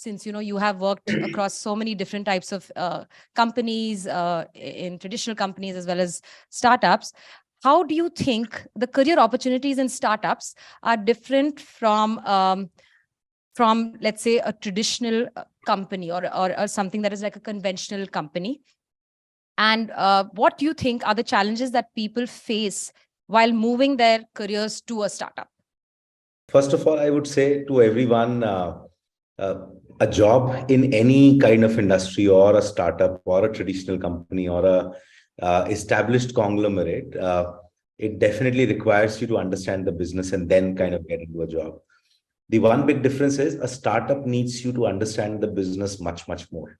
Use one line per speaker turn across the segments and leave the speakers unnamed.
since you have worked across so many different types of companies, in traditional companies as well as startups, how do you think the career opportunities in startups are different from let's say a traditional company, or something that is like a conventional company? And what do you think are the challenges that people face while moving their careers to a startup?
First of all, I would say to everyone, a job in any kind of industry or a startup or a traditional company or a established conglomerate, it definitely requires you to understand the business and then kind of get into a job. The one big difference is a startup needs you to understand the business much, much more,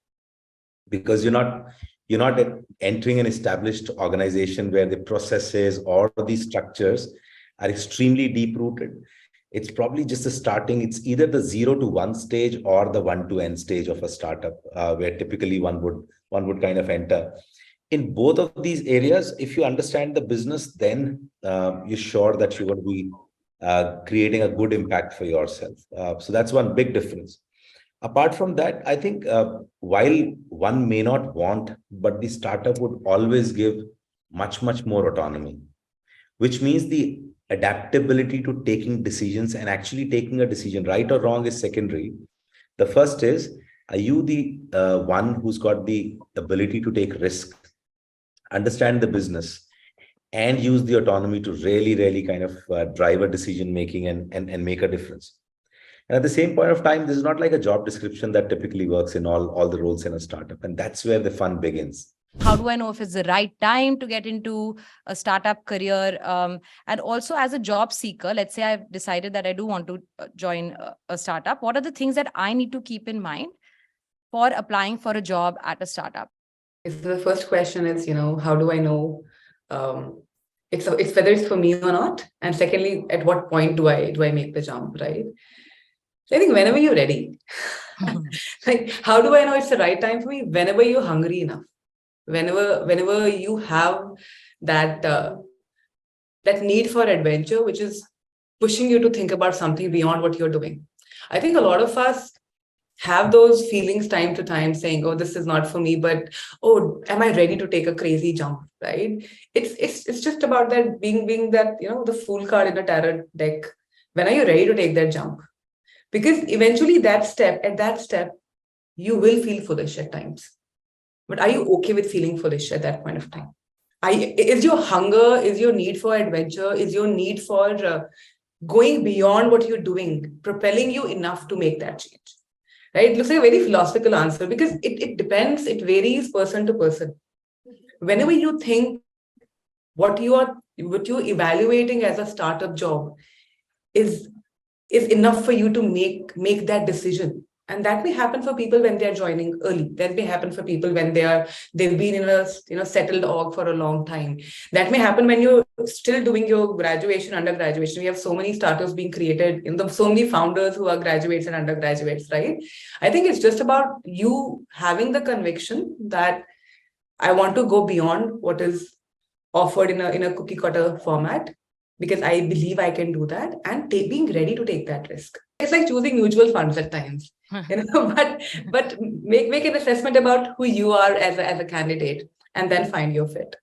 because you're not entering an established organization where the processes or the structures are extremely deep rooted. It's probably just a starting. It's either the 0 to 1 stage or the 1 to n stage of a startup, where typically one would kind of enter. In both of these areas, if you understand the business, then you're sure that you're going to be creating a good impact for yourself. So that's one big difference. Apart from that, I think while one may not want, but the startup would always give much, much more autonomy, which means the adaptability to taking decisions and actually taking a decision, right or wrong, is secondary. The first is, are you the one who's got the ability to take risk, understand the business, and use the autonomy to really, really kind of drive a decision making and make a difference? And at the same point of time, this is not like a job description that typically works in all the roles in a startup. And that's where the fun begins.
How do I know if it's the right time to get into a startup career? And also, as a job seeker, let's say I've decided that I do want to join a startup. What are the things that I need to keep in mind for applying for a job at a startup?
So the first question is, how do I know it's whether it's for me or not? And secondly, at what point do I make the jump, right? So I think whenever you're ready, like, how do I know it's the right time for me? Whenever you're hungry enough, whenever you have that that need for adventure, which is pushing you to think about something beyond what you're doing. I think a lot of us have those feelings time to time, saying, oh, this is not for me, but oh, am I ready to take a crazy jump, right? It's just about that being that, the fool card in a tarot deck. When are you ready to take that jump? Because eventually at that step, you will feel foolish at times. But are you okay with feeling foolish at that point of time? Is your hunger, is your need for adventure, is your need for going beyond what you're doing, propelling you enough to make that change? Right? It looks like a very philosophical answer, because it depends, it varies person to person. Whenever you think what you're evaluating as a startup job is enough for you to make that decision. And that may happen for people when they're joining early. That may happen for people when they've been in a settled org for a long time. That may happen when you're still doing your graduation, undergraduation. We have so many startups being created, so many founders who are graduates and undergraduates, right? I think it's just about you having the conviction that I want to go beyond what is offered in a cookie cutter format, because I believe I can do that, and being ready to take that risk. It's like choosing mutual funds at times, but make an assessment about who you are as a candidate, and then find your fit.